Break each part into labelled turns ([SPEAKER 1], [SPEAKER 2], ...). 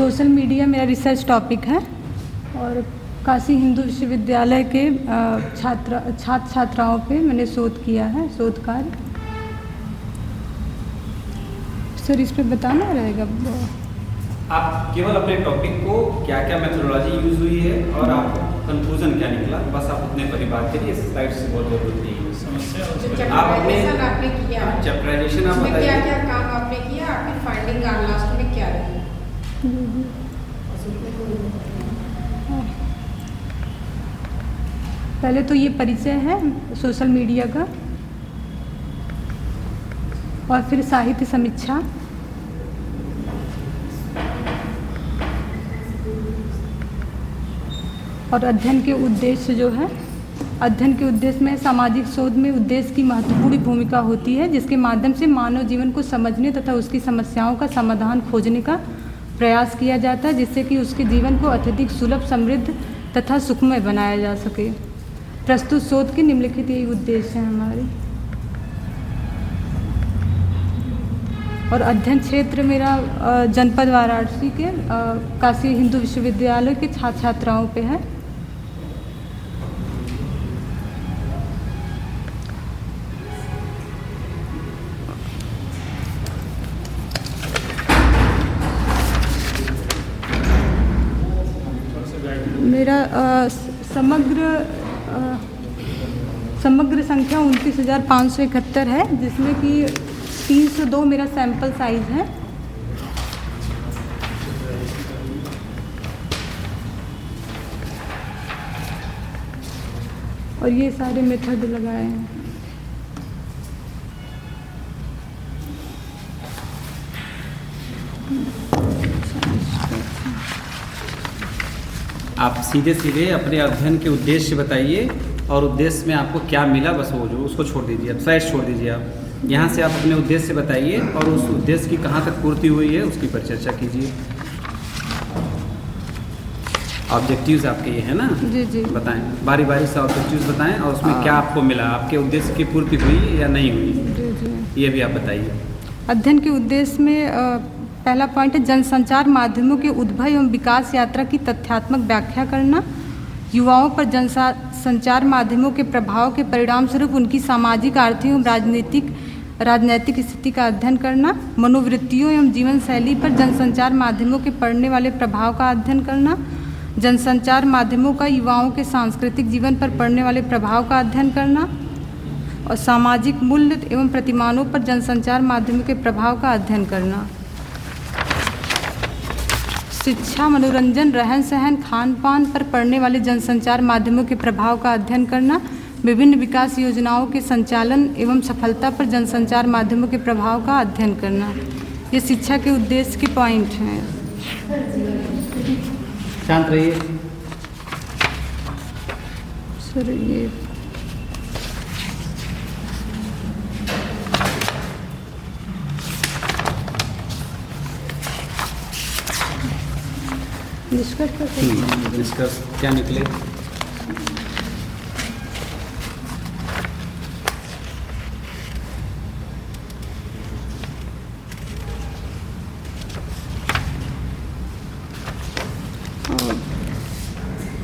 [SPEAKER 1] Social media मेरा research topic है और काशी हिंदू विश्वविद्यालय के छात्र छात्राओं पे मैंने शोध किया है, शोध कार्य। सर इस पे बताना रहेगा।
[SPEAKER 2] आप केवल अपने टॉपिक को क्या क्या मेथोडोलॉजी यूज हुई है और आपको कंक्लूजन क्या निकला, बस आप उतने पर ही बात करिए। स्लाइड से बहुत जरूरत नहीं है। समस्या आप अपने चैप्टराइजेशन आप बताइए,
[SPEAKER 3] क्या क्या काम आपने किया, आपकी फाइंडिंग लास्ट में क्या रही।
[SPEAKER 1] पहले तो ये परिचय है सोशल मीडिया का और फिर साहित्य समीक्षा, और अध्ययन के उद्देश्य जो है, अध्ययन के उद्देश्य में सामाजिक शोध में उद्देश्य की महत्वपूर्ण भूमिका होती है, जिसके माध्यम से मानव जीवन को समझने तथा उसकी समस्याओं का समाधान खोजने का प्रयास किया जाता है, जिससे कि उसके जीवन को अत्यधिक सुलभ, समृद्ध तथा सुखमय बनाया जा सके। प्रस्तुत शोध के निम्नलिखित यही उद्देश्य हैं हमारे। और अध्ययन क्षेत्र मेरा जनपद वाराणसी के काशी हिंदू विश्वविद्यालय के छात्र छात्राओं पे है। मेरा समग्र संख्या 29,571 है, जिसमें कि 302 मेरा सैंपल साइज है। और ये सारे मेथड लगाए हैं।
[SPEAKER 2] आप सीधे सीधे अपने अध्ययन के उद्देश्य बताइए और उद्देश्य में आपको क्या मिला, बस वो जो उसको छोड़ दीजिए, अब स्लाइड छोड़ दीजिए। आप यहाँ से आप अपने उद्देश्य बताइए और उस उद्देश्य की कहाँ तक पूर्ति हुई है उसकी पर चर्चा कीजिए। ऑब्जेक्टिव्स आपके ये है ना?
[SPEAKER 1] जी जी
[SPEAKER 2] बताएं, बारी बारी से ऑब्जेक्टिव्स बताएं और उसमें क्या आपको मिला, आपके उद्देश्य की पूर्ति हुई या नहीं हुई,
[SPEAKER 1] जी जी
[SPEAKER 2] ये भी आप बताइए।
[SPEAKER 1] अध्ययन के उद्देश्य में पहला पॉइंट है जनसंचार माध्यमों के उद्भव एवं विकास यात्रा की तथ्यात्मक व्याख्या करना, युवाओं पर जनसंचार माध्यमों के प्रभाव के परिणाम स्वरूप उनकी सामाजिक, आर्थिक एवं राजनैतिक स्थिति का अध्ययन करना, मनोवृत्तियों एवं जीवन शैली पर जनसंचार माध्यमों के पड़ने वाले प्रभाव का अध्ययन करना, जनसंचार माध्यमों का युवाओं के सांस्कृतिक जीवन पर पड़ने वाले प्रभाव का अध्ययन करना, और सामाजिक मूल्य एवं प्रतिमानों पर जनसंचार माध्यमों के प्रभाव का अध्ययन करना। शिक्षा, मनोरंजन, रहन सहन, खान पान पर पड़ने वाले जनसंचार माध्यमों के प्रभाव का अध्ययन करना, विभिन्न विकास योजनाओं के संचालन एवं सफलता पर जनसंचार माध्यमों के प्रभाव का अध्ययन करना। ये शिक्षा के उद्देश्य के पॉइंट हैं।
[SPEAKER 2] शांत रहिए
[SPEAKER 1] सर। ये
[SPEAKER 2] निष्कर्ष क्या निकले?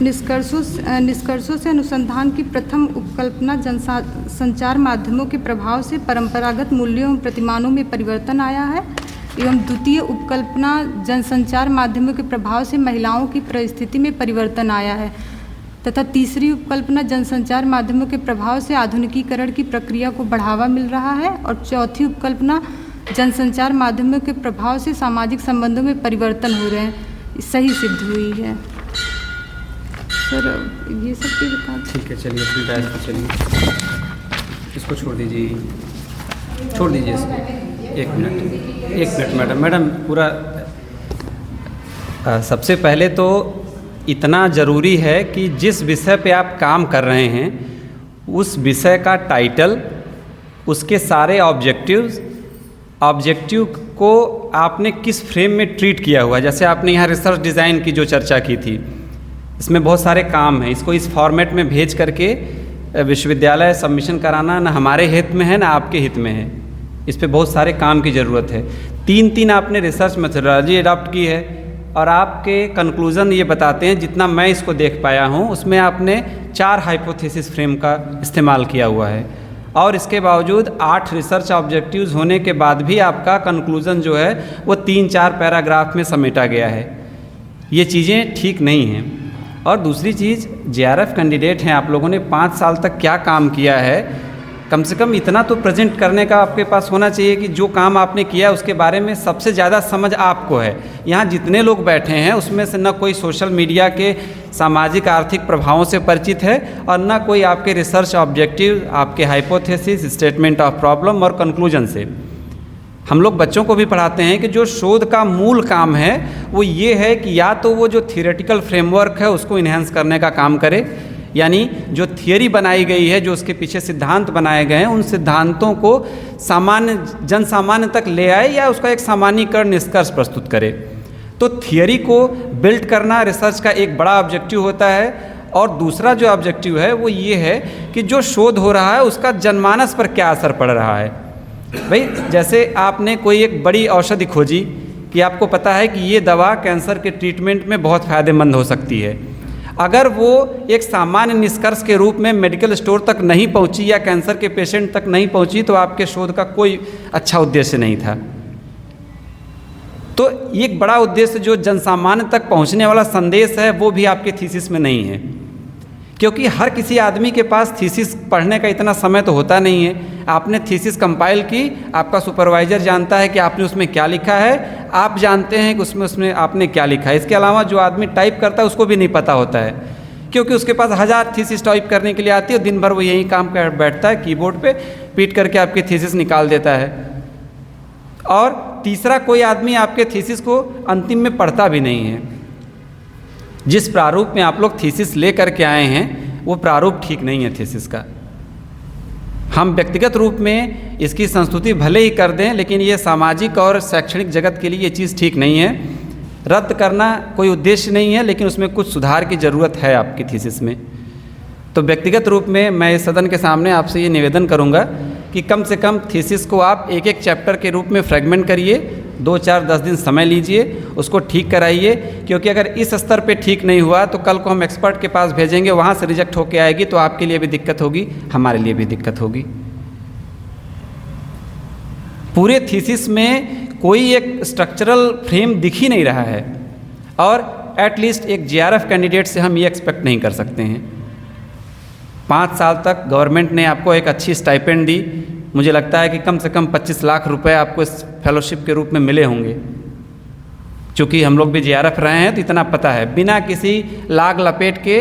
[SPEAKER 1] निष्कर्षों से अनुसंधान की प्रथम उपकल्पना जनसंचार माध्यमों के प्रभाव से परंपरागत मूल्यों एवं प्रतिमानों में परिवर्तन आया है, एवं द्वितीय उपकल्पना जनसंचार माध्यमों के प्रभाव से महिलाओं की परिस्थिति में परिवर्तन आया है, तथा तीसरी उपकल्पना जनसंचार माध्यमों के प्रभाव से आधुनिकीकरण की प्रक्रिया को बढ़ावा मिल रहा है, और चौथी उपकल्पना जनसंचार माध्यमों के प्रभाव से सामाजिक संबंधों में परिवर्तन हो रहे हैं, सही सिद्ध हुई है। सर ये सब भी बता।
[SPEAKER 2] ठीक है, चलिए अपनी डायरी पर चलिए, इसको छोड़ दीजिए इसको। एक मिनट मैडम पूरा। सबसे पहले तो इतना ज़रूरी है कि जिस विषय पे आप काम कर रहे हैं उस विषय का टाइटल, उसके सारे ऑब्जेक्टिव को आपने किस फ्रेम में ट्रीट किया हुआ है। जैसे आपने यहाँ रिसर्च डिज़ाइन की जो चर्चा की थी, इसमें बहुत सारे काम हैं, इसको इस फॉर्मेट में भेज करके विश्वविद्यालय सबमिशन कराना ना हमारे हित में है ना आपके हित में है। इस पे बहुत सारे काम की ज़रूरत है। तीन आपने रिसर्च मेथोडोलॉजी अडॉप्ट की है और आपके कंक्लूज़न ये बताते हैं, जितना मैं इसको देख पाया हूँ उसमें आपने 4 हाइपोथेसिस फ्रेम का इस्तेमाल किया हुआ है और इसके बावजूद 8 रिसर्च ऑब्जेक्टिव्स होने के बाद भी आपका कंक्लूज़न जो है वो 3-4 पैराग्राफ में समेटा गया है। ये चीज़ें ठीक नहीं हैं। और दूसरी चीज़, JRF कैंडिडेट हैं, आप लोगों ने 5 साल तक क्या काम किया है, कम से कम इतना तो प्रेजेंट करने का आपके पास होना चाहिए कि जो काम आपने किया उसके बारे में सबसे ज़्यादा समझ आपको है। यहाँ जितने लोग बैठे हैं उसमें से न कोई सोशल मीडिया के सामाजिक आर्थिक प्रभावों से परिचित है और न कोई आपके रिसर्च ऑब्जेक्टिव, आपके हाइपोथेसिस, स्टेटमेंट ऑफ प्रॉब्लम और कंक्लूजन से। हम लोग बच्चों को भी पढ़ाते हैं कि जो शोध का मूल काम है वो ये है कि या तो वो जो थियोरेटिकल फ्रेमवर्क है उसको इन्हेंस करने का काम करे, यानी जो थियरी बनाई गई है, जो उसके पीछे सिद्धांत बनाए गए हैं, उन सिद्धांतों को जन सामान्य तक ले आए या उसका एक सामान्यीकरण निष्कर्ष प्रस्तुत करे। तो थियरी को बिल्ड करना रिसर्च का एक बड़ा ऑब्जेक्टिव होता है। और दूसरा जो ऑब्जेक्टिव है वो ये है कि जो शोध हो रहा है उसका जनमानस पर क्या असर पड़ रहा है। भाई, जैसे आपने कोई एक बड़ी औषधि खोजी कि आपको पता है कि ये दवा कैंसर के ट्रीटमेंट में बहुत फ़ायदेमंद हो सकती है, अगर वो एक सामान्य निष्कर्ष के रूप में मेडिकल स्टोर तक नहीं पहुंची या कैंसर के पेशेंट तक नहीं पहुंची तो आपके शोध का कोई अच्छा उद्देश्य नहीं था। तो एक बड़ा उद्देश्य जो जनसामान्य तक पहुंचने वाला संदेश है वो भी आपके थीसिस में नहीं है, क्योंकि हर किसी आदमी के पास थीसिस पढ़ने का इतना समय तो होता नहीं है। आपने थीसिस कंपाइल की, आपका सुपरवाइज़र जानता है कि आपने उसमें क्या लिखा है, आप जानते हैं कि उसमें आपने क्या लिखा है। इसके अलावा जो आदमी टाइप करता है उसको भी नहीं पता होता है, क्योंकि उसके पास 1000 थीसिस टाइप करने के लिए आती है। दिन भर वो यही काम कर बैठता है, कीबोर्ड पे पीट करके आपकी थीसिस निकाल देता है। और तीसरा, कोई आदमी आपके थीसिस को अंतिम में पढ़ता भी नहीं है। जिस प्रारूप में आप लोग थीसिस ले करके आए हैं वो प्रारूप ठीक नहीं है थीसिस का। हम व्यक्तिगत रूप में इसकी संस्तुति भले ही कर दें, लेकिन ये सामाजिक और शैक्षणिक जगत के लिए ये चीज़ ठीक नहीं है। रद्द करना कोई उद्देश्य नहीं है, लेकिन उसमें कुछ सुधार की ज़रूरत है आपकी थीसिस में। तो व्यक्तिगत रूप में मैं इस सदन के सामने आपसे ये निवेदन करूँगा कि कम से कम थीसिस को आप एक एक चैप्टर के रूप में फ्रेगमेंट करिए, 2, 4, 10 दिन समय लीजिए, उसको ठीक कराइए। क्योंकि अगर इस स्तर पे ठीक नहीं हुआ तो कल को हम एक्सपर्ट के पास भेजेंगे, वहाँ से रिजेक्ट होके आएगी तो आपके लिए भी दिक्कत होगी, हमारे लिए भी दिक्कत होगी। पूरे थीसिस में कोई एक स्ट्रक्चरल फ्रेम दिख ही नहीं रहा है और एटलीस्ट एक JRF कैंडिडेट से हम ये एक्सपेक्ट नहीं कर सकते हैं। 5 साल तक गवर्नमेंट ने आपको एक अच्छी स्टाइपेंड दी, मुझे लगता है कि कम से कम 25 लाख रुपए आपको इस फेलोशिप के रूप में मिले होंगे। चूँकि हम लोग भी JRF रहे हैं तो इतना पता है, बिना किसी लाग लपेट के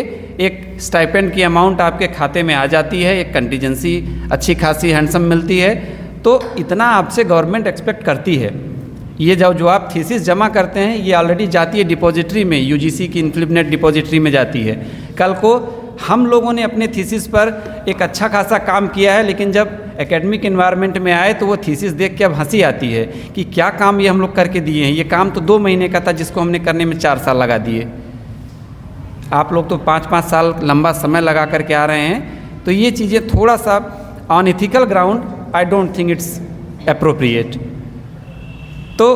[SPEAKER 2] एक स्टाइपेंड की अमाउंट आपके खाते में आ जाती है, एक कंटीजेंसी अच्छी खासी हैंडसम मिलती है। तो इतना आपसे गवर्नमेंट एक्सपेक्ट करती है। ये जो आप थीसिस जमा करते हैं ये ऑलरेडी जाती है डिपॉजिटरी में, UGC की इन्फिनिट डिपॉजिटरी में जाती है। कल को हम लोगों ने अपने थीसिस पर एक अच्छा खासा काम किया है, लेकिन जब एकेडमिक एनवायरनमेंट में आए तो वो थीसिस देख के अब हंसी आती है कि क्या काम ये हम लोग करके दिए हैं। ये काम तो 2 महीने का था जिसको हमने करने में 4 साल लगा दिए। आप लोग तो 5-5 साल लंबा समय लगा करके आ रहे हैं। तो ये चीज़ें थोड़ा सा on ethical ground I don't think it's appropriate. तो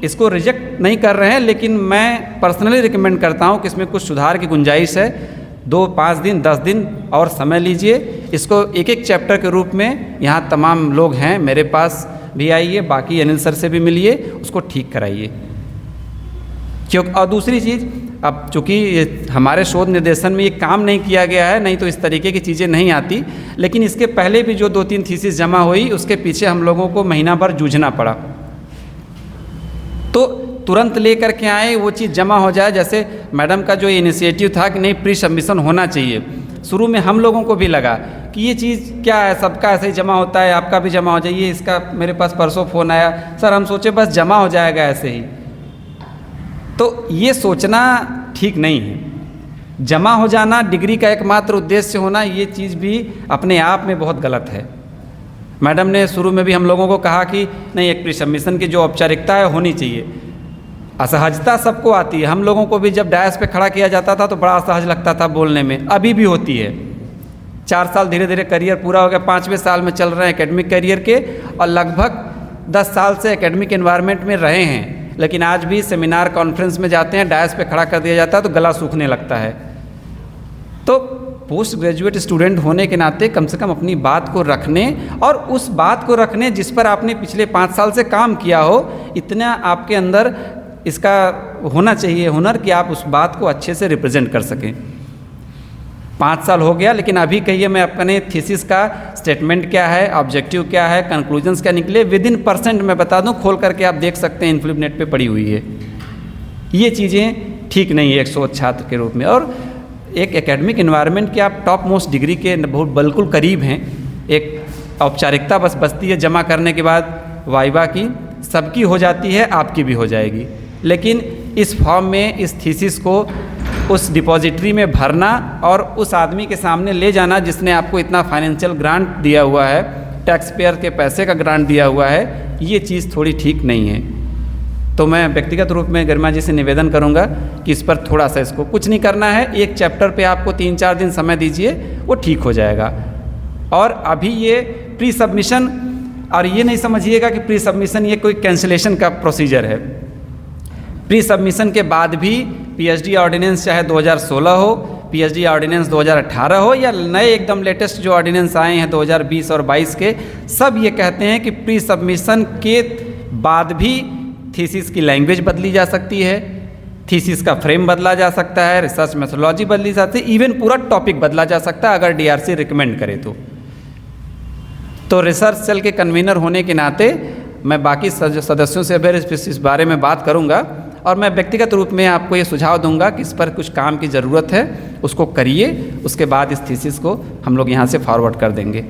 [SPEAKER 2] इसको रिजेक्ट नहीं कर रहे हैं, लेकिन मैं पर्सनली रिकमेंड करता हूँ कि इसमें कुछ सुधार की गुंजाइश है। 2, 5 दिन, 10 दिन और समय लीजिए। इसको एक एक चैप्टर के रूप में, यहाँ तमाम लोग हैं, मेरे पास भी आइए, बाकी अनिल सर से भी मिलिए, उसको ठीक कराइए। क्योंकि और दूसरी चीज़, अब चूँकि हमारे शोध निर्देशन में ये काम नहीं किया गया है, नहीं तो इस तरीके की चीज़ें नहीं आती, लेकिन इसके पहले भी जो 2-3 थीसिस जमा हुई उसके पीछे हम लोगों को महीना भर जूझना पड़ा। तो तुरंत ले करके आए वो चीज़ जमा हो जाए। जैसे मैडम का जो इनिशिएटिव था कि नहीं प्री सबमिशन होना चाहिए, शुरू में हम लोगों को भी लगा कि ये चीज़ क्या है, सबका ऐसे ही जमा होता है, आपका भी जमा हो जाइए। इसका मेरे पास परसों फ़ोन आया, सर हम सोचे बस जमा हो जाएगा ऐसे ही। तो ये सोचना ठीक नहीं है। जमा हो जाना, डिग्री का एकमात्र उद्देश्य होना, ये चीज़ भी अपने आप में बहुत गलत है। मैडम ने शुरू में भी हम लोगों को कहा कि नहीं, एक प्री सबमिशन की जो औपचारिकता है होनी चाहिए। असहजता सबको आती है, हम लोगों को भी जब डायस पे खड़ा किया जाता था तो बड़ा असहज लगता था बोलने में, अभी भी होती है। 4 साल धीरे धीरे करियर पूरा हो गया, 5वें साल में चल रहे हैं एकेडमिक करियर के, और लगभग 10 साल से एकेडमिक एनवायरनमेंट में रहे हैं। लेकिन आज भी सेमिनार कॉन्फ्रेंस में जाते हैं, डायस पे खड़ा कर दिया जाता है तो गला सूखने लगता है। तो पोस्ट ग्रेजुएट स्टूडेंट होने के नाते कम से कम अपनी बात को रखने, और उस बात को रखने जिस पर आपने पिछले 5 साल से काम किया हो, इतना आपके अंदर इसका होना चाहिए हुनर कि आप उस बात को अच्छे से रिप्रेजेंट कर सकें। 5 साल हो गया, लेकिन अभी कहिए मैं अपने थीसिस का स्टेटमेंट क्या है, ऑब्जेक्टिव क्या है, कंक्लूजन्स क्या निकले, विदिन % मैं बता दूं, खोल करके आप देख सकते हैं, इन्फ्लुनेट पे पड़ी हुई है। ये चीज़ें ठीक नहीं है एक शोध छात्र के रूप में। और एक एकेडमिक इन्वायरमेंट के आप टॉप मोस्ट डिग्री के बहुत बिल्कुल करीब हैं। एक औपचारिकता बस बचती है जमा करने के बाद वाइवा की, सबकी हो जाती है, आपकी भी हो जाएगी। लेकिन इस फॉर्म में इस थीसिस को उस डिपॉजिटरी में भरना और उस आदमी के सामने ले जाना जिसने आपको इतना फाइनेंशियल ग्रांट दिया हुआ है, टैक्स पेयर के पैसे का ग्रांट दिया हुआ है, ये चीज़ थोड़ी ठीक नहीं है। तो मैं व्यक्तिगत रूप में गरिमा जी से निवेदन करूंगा कि इस पर थोड़ा सा, इसको कुछ नहीं करना है, एक चैप्टर पे आपको 3-4 दिन समय दीजिए, वो ठीक हो जाएगा। और अभी ये प्री सबमिशन, और ये नहीं समझिएगा कि प्री सबमिशन ये कोई कैंसिलेशन का प्रोसीजर है। प्री सबमिशन के बाद भी पीएचडी ऑर्डिनेंस चाहे 2016 हो, पीएचडी ऑर्डिनेंस 2018 हो, या नए एकदम लेटेस्ट जो ऑर्डिनेंस आए हैं 2020 और 22 के, सब ये कहते हैं कि प्री सबमिशन के बाद भी थीसिस की लैंग्वेज बदली जा सकती है, थीसिस का फ्रेम बदला जा सकता है, रिसर्च मेथोडोलॉजी बदली जा सकती है, इवन पूरा टॉपिक बदला जा सकता है अगर डीआरसी रिकमेंड करे तो रिसर्च सेल के कन्वीनर होने के नाते मैं बाकी सदस्यों से फिर इस बारे में बात करूंगा, और मैं व्यक्तिगत रूप में आपको ये सुझाव दूंगा कि इस पर कुछ काम की ज़रूरत है, उसको करिए, उसके बाद इस थीसिस को हम लोग यहाँ से फॉरवर्ड कर देंगे।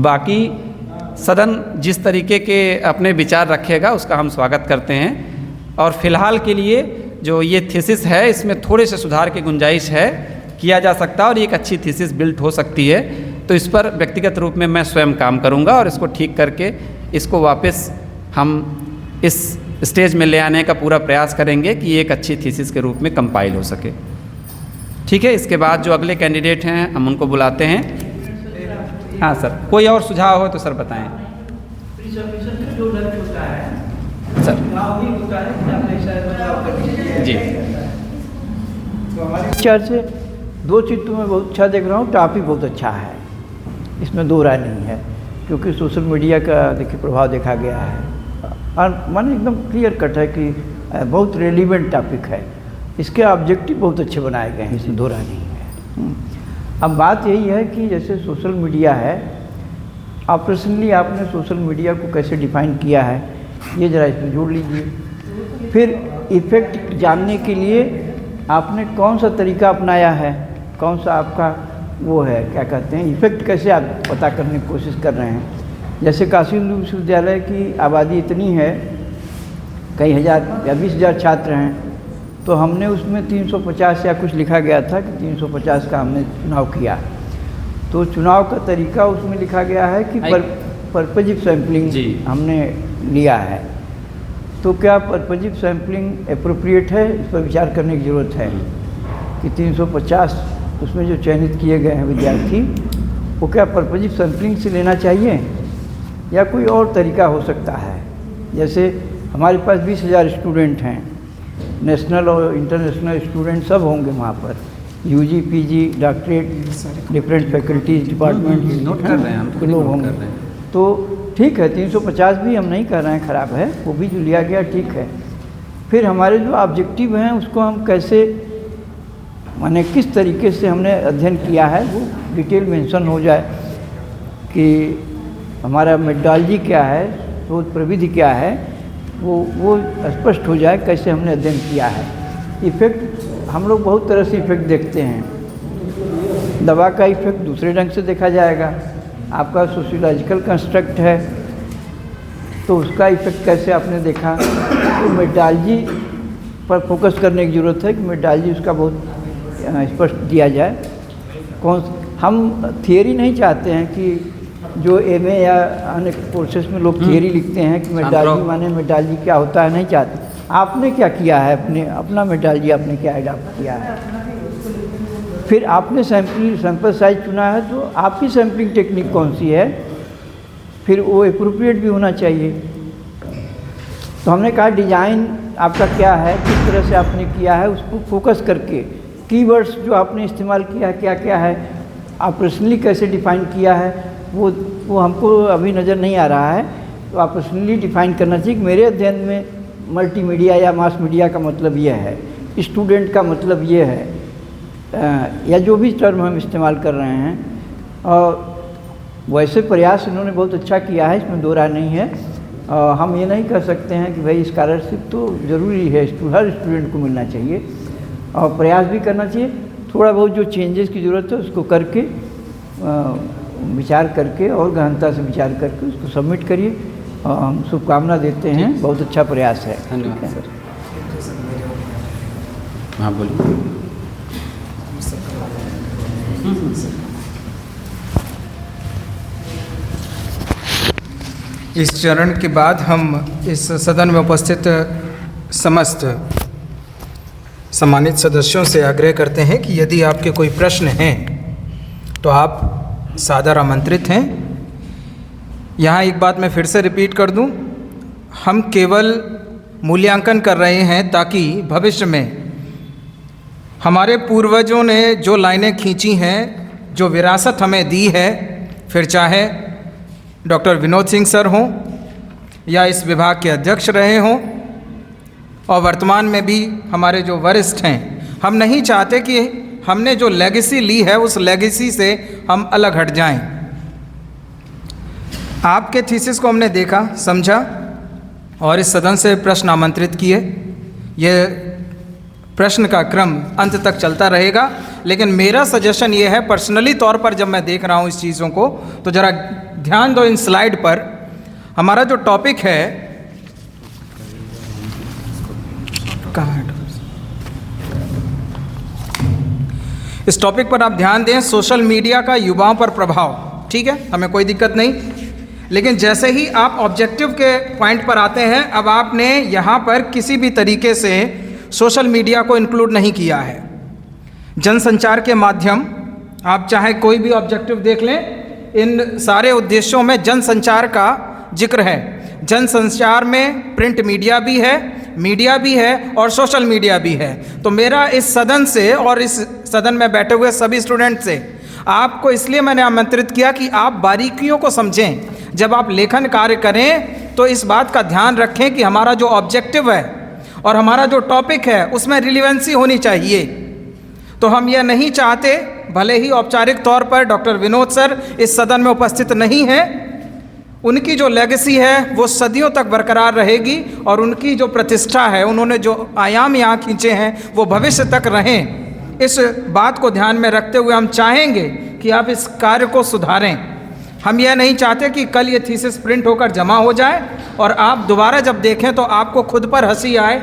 [SPEAKER 2] बाकी सदन जिस तरीके के अपने विचार रखेगा उसका हम स्वागत करते हैं, और फिलहाल के लिए जो ये थीसिस है इसमें थोड़े से सुधार की गुंजाइश है, किया जा सकता है और एक अच्छी थीसिस बिल्ट हो सकती है। तो इस पर व्यक्तिगत रूप में मैं स्वयं काम करूंगा और इसको ठीक करके इसको वापस हम इस स्टेज में ले आने का पूरा प्रयास करेंगे कि एक अच्छी थीसिस के रूप में कंपाइल हो सके। ठीक है, इसके बाद जो अगले कैंडिडेट हैं हम उनको बुलाते हैं। हाँ सर, कोई और सुझाव हो तो सर बताएं।
[SPEAKER 4] जो लक्ष्य होता है
[SPEAKER 2] सर
[SPEAKER 4] होता है कि आपने शायद बदलाव कर दीजिए।
[SPEAKER 2] जी,
[SPEAKER 4] तो हमारे विचार से 2 चीज़ तो मैं बहुत अच्छा देख रहा हूँ। टॉपिक बहुत अच्छा है, इसमें 2 राय नहीं है, क्योंकि सोशल मीडिया का देखिए प्रभाव देखा गया है और मन एकदम क्लियर कट है कि बहुत रेलिवेंट टॉपिक है। इसके ऑब्जेक्टिव बहुत अच्छे बनाए गए हैं, इसमें 2 राय नहीं है। अब बात यही है कि जैसे सोशल मीडिया है, ऑपरेशनली आपने सोशल मीडिया को कैसे डिफाइन किया है, ये ज़रा इसमें जोड़ लीजिए। फिर इफ़ेक्ट जानने के लिए आपने कौन सा तरीका अपनाया है, कौन सा आपका वो है, क्या कहते हैं, इफ़ेक्ट कैसे आप पता करने की कोशिश कर रहे हैं। जैसे काशी हिंदू विश्वविद्यालय की आबादी इतनी है, कई हज़ार या 20,000 छात्र हैं, तो हमने उसमें 350 या कुछ लिखा गया था कि 350 का हमने चुनाव किया। तो चुनाव का तरीका उसमें लिखा गया है कि परपजिव सैम्पलिंग हमने लिया है। तो क्या परपजिव सैम्पलिंग एप्रोप्रिएट है, इस पर विचार करने की ज़रूरत है कि 350 उसमें जो चयनित किए गए हैं विद्यार्थी, वो क्या परपजिव सैम्पलिंग से लेना चाहिए या कोई और तरीका हो सकता है। जैसे हमारे पास 20,000 स्टूडेंट हैं, नेशनल और इंटरनेशनल स्टूडेंट सब होंगे वहाँ पर, UG, PG, doctorate, different faculties, department
[SPEAKER 2] note कर रहे हैं हम,
[SPEAKER 4] के लोग होंगे। तो ठीक है, 350 भी हम नहीं कर रहे हैं ख़राब है, वो भी जो लिया गया ठीक है। फिर हमारे जो ऑब्जेक्टिव हैं उसको हम कैसे, माने किस तरीके से हमने अध्ययन किया है वो डिटेल मेंशन हो जाए कि हमारा मेथोडोलॉजी क्या है, शोध प्रविधि क्या है, वो स्पष्ट हो जाए कैसे हमने अध्ययन किया है। इफ़ेक्ट हम लोग बहुत तरह से इफ़ेक्ट देखते हैं। दवा का इफ़ेक्ट दूसरे ढंग से देखा जाएगा, आपका सोशियोलॉजिकल कंस्ट्रक्ट है तो उसका इफ़ेक्ट कैसे आपने देखा। तो मेथोडोलॉजी पर फोकस करने की ज़रूरत है कि मेथोडोलॉजी उसका बहुत स्पष्ट दिया जाए। हम थियरी नहीं चाहते हैं कि जो एमए या अन्य कोर्सेज में लोग थियरी लिखते हैं कि मेथोडोलॉजी माने मेथोडोलॉजी क्या होता है, नहीं चाहते। आपने क्या किया है, अपना मेथोडोलॉजी आपने क्या अडॉप्ट किया है। फिर आपने सैंपल साइज चुना है तो आपकी सैम्पलिंग टेक्निक कौन सी है, फिर वो एप्रोप्रिएट भी होना चाहिए। तो हमने कहा डिज़ाइन आपका क्या है, किस तरह से आपने किया है, उसको फोकस करके कीवर्ड्स जो आपने इस्तेमाल किया है क्या क्या है, आप पर्सनली कैसे डिफ़ाइन किया है, वो हमको अभी नज़र नहीं आ रहा है। तो आप पर्सनली डिफ़ाइन करना चाहिए कि मेरे अध्ययन में मल्टीमीडिया या मास मीडिया का मतलब ये है, स्टूडेंट का मतलब ये है, या जो भी टर्म हम इस्तेमाल कर रहे हैं। और वैसे प्रयास इन्होंने बहुत अच्छा किया है, इसमें दो राय नहीं है। हम ये नहीं कह सकते हैं कि भाई स्कॉलरशिप तो ज़रूरी है, हर स्टूडेंट को मिलना चाहिए, और प्रयास भी करना चाहिए। थोड़ा बहुत जो चेंजेस की ज़रूरत है उसको करके विचार करके और गहनता से विचार करके उसको सबमिट करिए। हम शुभकामना देते हैं, बहुत अच्छा प्रयास है।
[SPEAKER 2] धन्यवाद सर। हाँ बोलिए।
[SPEAKER 5] इस चरण के बाद हम इस सदन में उपस्थित समस्त सम्मानित सदस्यों से आग्रह करते हैं कि यदि आपके कोई प्रश्न हैं तो आप सादर आमंत्रित हैं। यहाँ एक बात मैं फिर से रिपीट कर दूं, हम केवल मूल्यांकन कर रहे हैं ताकि भविष्य में हमारे पूर्वजों ने जो लाइनें खींची हैं, जो विरासत हमें दी है, फिर चाहे डॉक्टर विनोद सिंह सर हों या इस विभाग के अध्यक्ष रहे हों और वर्तमान में भी हमारे जो वरिष्ठ हैं, हम नहीं चाहते कि हमने जो लेगेसी ली है उस लेगेसी से हम अलग हट जाएं। आपके थीसिस को हमने देखा, समझा और इस सदन से प्रश्न आमंत्रित किए। ये प्रश्न का क्रम अंत तक चलता रहेगा, लेकिन मेरा सजेशन ये है पर्सनली तौर पर, जब मैं देख रहा हूँ इस चीज़ों को, तो ज़रा ध्यान दो इन स्लाइड पर। हमारा जो टॉपिक है, कहाँ है इस टॉपिक पर आप ध्यान दें, सोशल मीडिया का युवाओं पर प्रभाव। ठीक है, हमें कोई दिक्कत नहीं, लेकिन जैसे ही आप ऑब्जेक्टिव के पॉइंट पर आते हैं, अब आपने यहाँ पर किसी भी तरीके से सोशल मीडिया को इंक्लूड नहीं किया है। जनसंचार के माध्यम, आप चाहे कोई भी ऑब्जेक्टिव देख लें, इन सारे उद्देश्यों में जनसंचार का जिक्र है। जनसंचार में प्रिंट मीडिया भी है और सोशल मीडिया भी है। तो मेरा इस सदन से और इस सदन में बैठे हुए सभी स्टूडेंट से आपको इसलिए मैंने आमंत्रित किया कि आप बारीकियों को समझें। जब आप लेखन कार्य करें तो इस बात का ध्यान रखें कि हमारा जो ऑब्जेक्टिव है और हमारा जो टॉपिक है उसमें रिलेवेंसी होनी चाहिए। तो हम यह नहीं चाहते, भले ही औपचारिक तौर पर डॉक्टर विनोद सर इस सदन में उपस्थित नहीं हैं, उनकी जो लेगेसी है वो सदियों तक बरकरार रहेगी और उनकी जो प्रतिष्ठा है, उन्होंने जो आयाम यहाँ खींचे हैं वो भविष्य तक रहें। इस बात को ध्यान में रखते हुए हम चाहेंगे कि आप इस कार्य को सुधारें। हम यह नहीं चाहते कि कल ये थीसिस प्रिंट होकर जमा हो जाए और आप दोबारा जब देखें तो आपको खुद पर हंसी आए।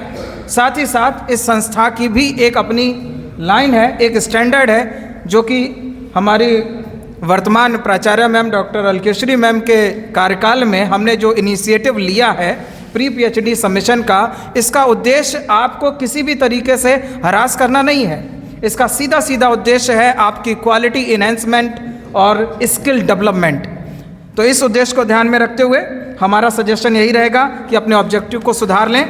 [SPEAKER 5] साथ ही साथ इस संस्था की भी एक अपनी लाइन है, एक स्टैंडर्ड है, जो कि हमारी वर्तमान प्राचार्य मैम डॉक्टर अलकेश्वरी मैम के कार्यकाल में हमने जो इनिशिएटिव लिया है प्री पीएचडी सबमिशन का, इसका उद्देश्य आपको किसी भी तरीके से हरास करना नहीं है। इसका सीधा सीधा उद्देश्य है आपकी क्वालिटी इन्हेंसमेंट और स्किल डेवलपमेंट। तो इस उद्देश्य को ध्यान में रखते हुए हमारा सजेशन यही रहेगा कि अपने ऑब्जेक्टिव को सुधार लें।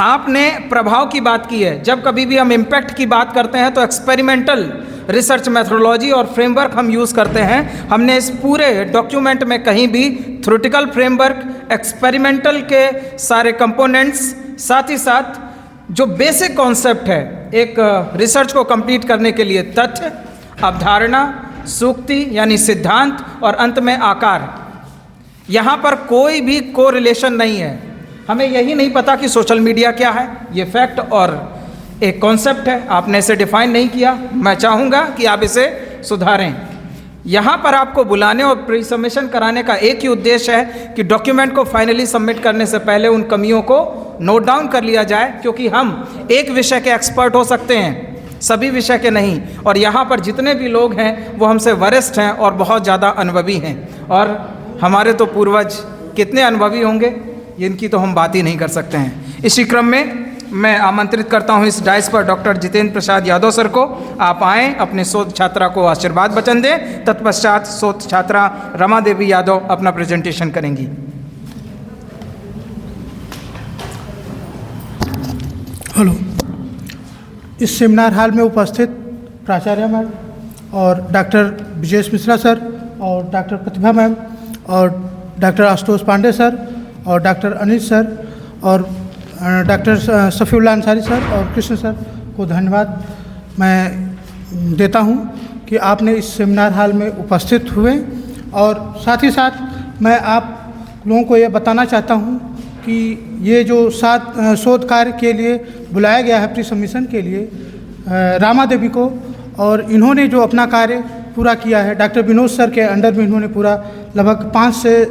[SPEAKER 5] आपने प्रभाव की बात की है। जब कभी भी हम इम्पैक्ट की बात करते हैं तो एक्सपेरिमेंटल रिसर्च मेथोडोलॉजी और फ्रेमवर्क हम यूज़ करते हैं। हमने इस पूरे डॉक्यूमेंट में कहीं भी थ्योरेटिकल फ्रेमवर्क, एक्सपेरिमेंटल के सारे कंपोनेंट्स, साथ ही साथ जो बेसिक कॉन्सेप्ट है एक रिसर्च को कंप्लीट करने के लिए, तथ्य, अवधारणा, सूक्ति यानी सिद्धांत और अंत में आकार, यहाँ पर कोई भी कोरिलेशन नहीं है। हमें यही नहीं पता कि सोशल मीडिया क्या है, ये फैक्ट और एक कॉन्सेप्ट है, आपने इसे डिफाइन नहीं किया। मैं चाहूँगा कि आप इसे सुधारें। यहाँ पर आपको बुलाने और प्री सबमिशन कराने का एक ही उद्देश्य है कि डॉक्यूमेंट को फाइनली सबमिट करने से पहले उन कमियों को नोट डाउन कर लिया जाए, क्योंकि हम एक विषय के एक्सपर्ट हो सकते हैं, सभी विषय के नहीं। और यहाँ पर जितने भी लोग हैं वो हमसे वरिष्ठ हैं और बहुत ज़्यादा अनुभवी हैं, और हमारे तो पूर्वज कितने अनुभवी होंगे इनकी तो हम बात ही नहीं कर सकते हैं। इसी क्रम में मैं आमंत्रित करता हूं इस डाइस पर डॉक्टर जितेंद्र प्रसाद यादव सर को। आप आएँ, अपने शोध छात्रा को आशीर्वाद वचन दें। तत्पश्चात शोध छात्रा रमा देवी यादव अपना प्रेजेंटेशन करेंगी।
[SPEAKER 6] हेलो। इस सेमिनार हॉल में उपस्थित प्राचार्य मैम और डॉक्टर विजेश मिश्रा सर और डॉक्टर प्रतिभा मैम और डॉक्टर आशुतोष पांडे सर और डॉक्टर अनिल सर और डॉक्टर सफ़ीउल्लाह अंसारी सर और कृष्ण सर को धन्यवाद मैं देता हूं कि आपने इस सेमिनार हॉल में उपस्थित हुए। और साथ ही साथ मैं आप लोगों को ये बताना चाहता हूं कि ये जो शोध कार्य के लिए बुलाया गया है प्री सबमिशन के लिए रामा देवी को, और इन्होंने जो अपना कार्य पूरा किया है डॉक्टर विनोद सर के अंडर में इन्होंने पूरा लगभग 5 से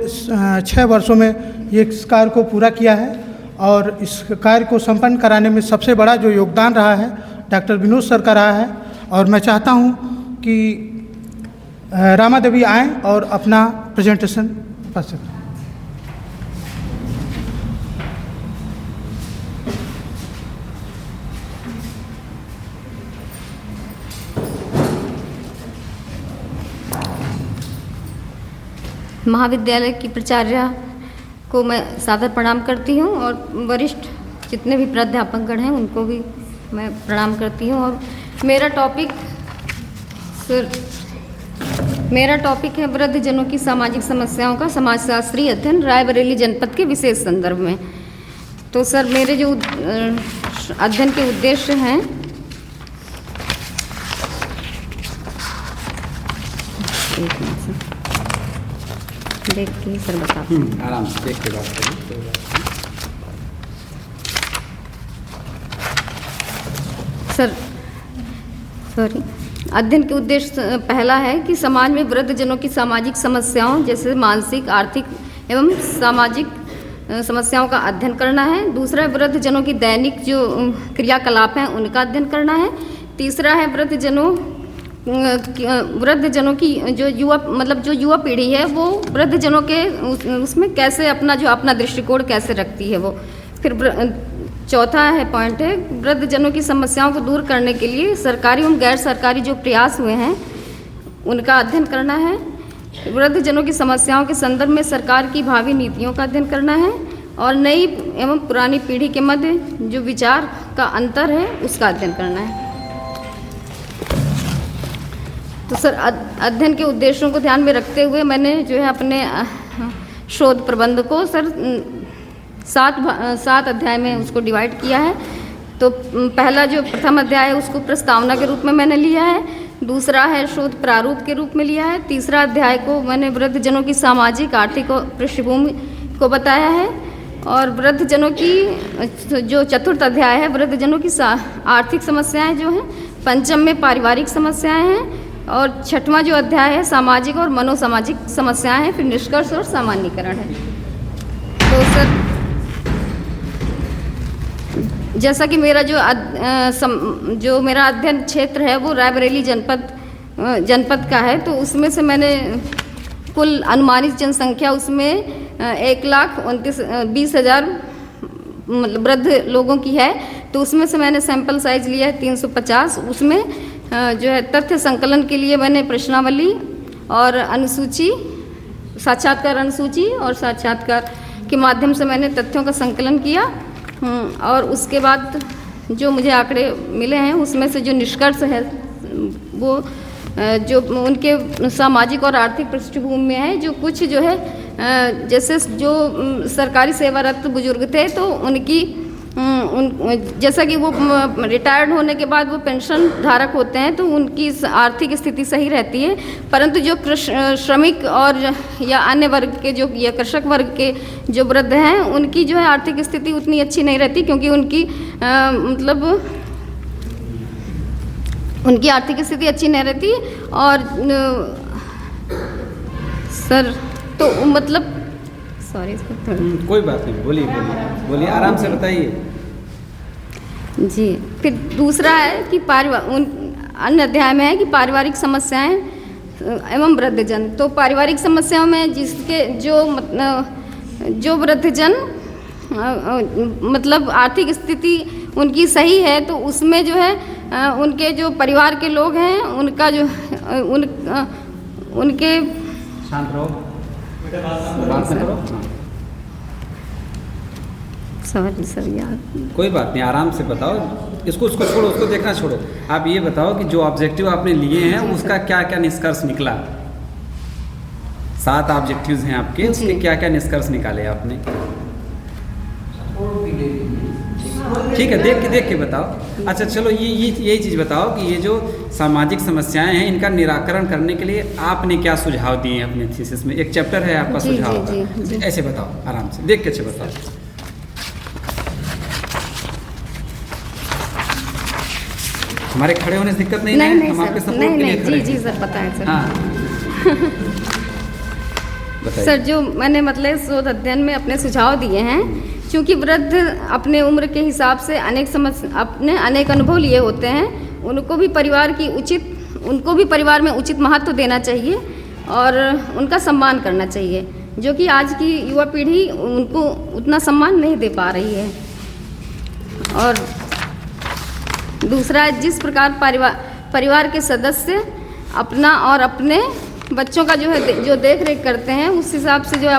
[SPEAKER 6] 6 वर्षों में ये इस कार्य को पूरा किया है। और इस कार्य को संपन्न कराने में सबसे बड़ा जो योगदान रहा है डॉक्टर विनोद सर का रहा है। और मैं चाहता हूँ कि रामा देवी आएँ और अपना प्रेजेंटेशन प्रस्तुत करें।
[SPEAKER 7] महाविद्यालय की प्राचार्य को मैं सादर प्रणाम करती हूँ और वरिष्ठ जितने भी प्राध्यापकगण हैं उनको भी मैं प्रणाम करती हूँ। और मेरा टॉपिक है वृद्धजनों की सामाजिक समस्याओं का समाजशास्त्रीय अध्ययन रायबरेली जनपद के विशेष संदर्भ में। तो सर मेरे जो अध्ययन के उद्देश्य हैं देख के सर बताते हैं।
[SPEAKER 2] आराम से देख के बात करिए।
[SPEAKER 7] सर सॉरी, अध्ययन के उद्देश्य पहला है कि समाज में वृद्धजनों की सामाजिक समस्याओं जैसे मानसिक, आर्थिक एवं सामाजिक समस्याओं का अध्ययन करना है। दूसरा है वृद्धजनों की दैनिक जो क्रियाकलाप हैं उनका अध्ययन करना है। तीसरा है वृद्धजनों की जो युवा पीढ़ी है वो वृद्धजनों के उसमें कैसे अपना दृष्टिकोण कैसे रखती है वो। फिर चौथा है पॉइंट है वृद्धजनों की समस्याओं को दूर करने के लिए सरकारी एवं गैर सरकारी जो प्रयास हुए हैं उनका अध्ययन करना है। वृद्धजनों की समस्याओं के संदर्भ में सरकार की भावी नीतियों का अध्ययन करना है और नई एवं पुरानी पीढ़ी के मध्य जो विचार का अंतर है उसका अध्ययन करना है। तो सर अध्ययन के उद्देश्यों को ध्यान में रखते हुए मैंने जो है अपने शोध प्रबंध को सर 7 अध्याय में उसको डिवाइड किया है। तो पहला जो प्रथम अध्याय है उसको प्रस्तावना के रूप में मैंने लिया है, दूसरा है शोध प्रारूप के रूप में लिया है, तीसरा अध्याय को मैंने वृद्धजनों की सामाजिक आर्थिक पृष्ठभूमि को बताया है और वृद्धजनों की जो चतुर्थ अध्याय है वृद्धजनों की आर्थिक समस्याएं जो हैं, पंचम में पारिवारिक समस्याएं हैं और छठवां जो अध्याय है सामाजिक और मनोसामाजिक समस्याएं हैं, फिर निष्कर्ष और सामान्यीकरण है। तो सर जैसा कि मेरा जो मेरा अध्ययन क्षेत्र है वो रायबरेली जनपद का है, तो उसमें से मैंने कुल अनुमानित जनसंख्या उसमें 1,20,000 मतलब वृद्ध लोगों की है। तो उसमें से मैंने सैंपल साइज लिया है 350। उसमें जो है तथ्य संकलन के लिए मैंने प्रश्नावली और अनुसूची, साक्षात्कार अनुसूची और साक्षात्कार के माध्यम से मैंने तथ्यों का संकलन किया और उसके बाद जो मुझे आंकड़े मिले हैं उसमें से जो निष्कर्ष है वो जो उनके सामाजिक और आर्थिक पृष्ठभूमि में है, जो कुछ जो है जैसे जो सरकारी सेवारत बुजुर्ग थे तो उनकी जैसा कि वो रिटायर्ड होने के बाद वो पेंशन धारक होते हैं तो उनकी आर्थिक स्थिति सही रहती है, परंतु जो श्रमिक और या अन्य वर्ग के जो या कृषक वर्ग के जो वृद्ध हैं उनकी जो है आर्थिक स्थिति उतनी अच्छी नहीं रहती, क्योंकि उनकी मतलब उनकी आर्थिक स्थिति अच्छी नहीं रहती। और सर तो मतलब सॉरी
[SPEAKER 2] कोई बात नहीं, बोलिए आराम से बताइए
[SPEAKER 7] जी। फिर दूसरा है कि अन्य अध्याय में है कि पारिवारिक समस्याएं एवं वृद्धजन। तो पारिवारिक समस्याओं में जिसके जो वृद्धजन मतलब आर्थिक स्थिति उनकी सही है तो उसमें जो है उनके जो परिवार के लोग हैं उनका जो उनके
[SPEAKER 2] शांत रहो।
[SPEAKER 7] सॉरी सर यार।
[SPEAKER 2] कोई बात नहीं, आराम से बताओ। इसको छोड़ो, उसको देखना छोड़ो। आप ये बताओ कि जो ऑब्जेक्टिव आपने लिए हैं उसका क्या क्या निष्कर्ष निकला। 7 ऑब्जेक्टिव्स हैं आपके, उसके क्या क्या निष्कर्ष निकाले आपने? ठीक है, देख के बताओ। अच्छा चलो, यही चीज़ बताओ कि ये जो सामाजिक समस्याएं हैं इनका निराकरण करने के लिए आपने क्या सुझाव दिए हैं अपने थीसिस में? एक चैप्टर है आपका सुझाव का, ऐसे बताओ, आराम से देख के अच्छे बताओ। हमारे खड़े होने से दिक्कत नहीं है, हम आपके सपोर्ट के लिए खड़े हैं।
[SPEAKER 7] जी सर, पता है सर।
[SPEAKER 2] हाँ
[SPEAKER 7] सर, जो मैंने मतलब शोध अध्ययन में अपने सुझाव दिए हैं, क्योंकि वृद्ध अपने उम्र के हिसाब से अनेक अनुभव लिए होते हैं, उनको भी परिवार में उचित महत्व देना चाहिए और उनका सम्मान करना चाहिए, जो कि आज की युवा पीढ़ी उनको उतना सम्मान नहीं दे पा रही है। और दूसरा, जिस प्रकार परिवार के सदस्य अपना और अपने बच्चों का जो देख रेख करते हैं, उस हिसाब से जो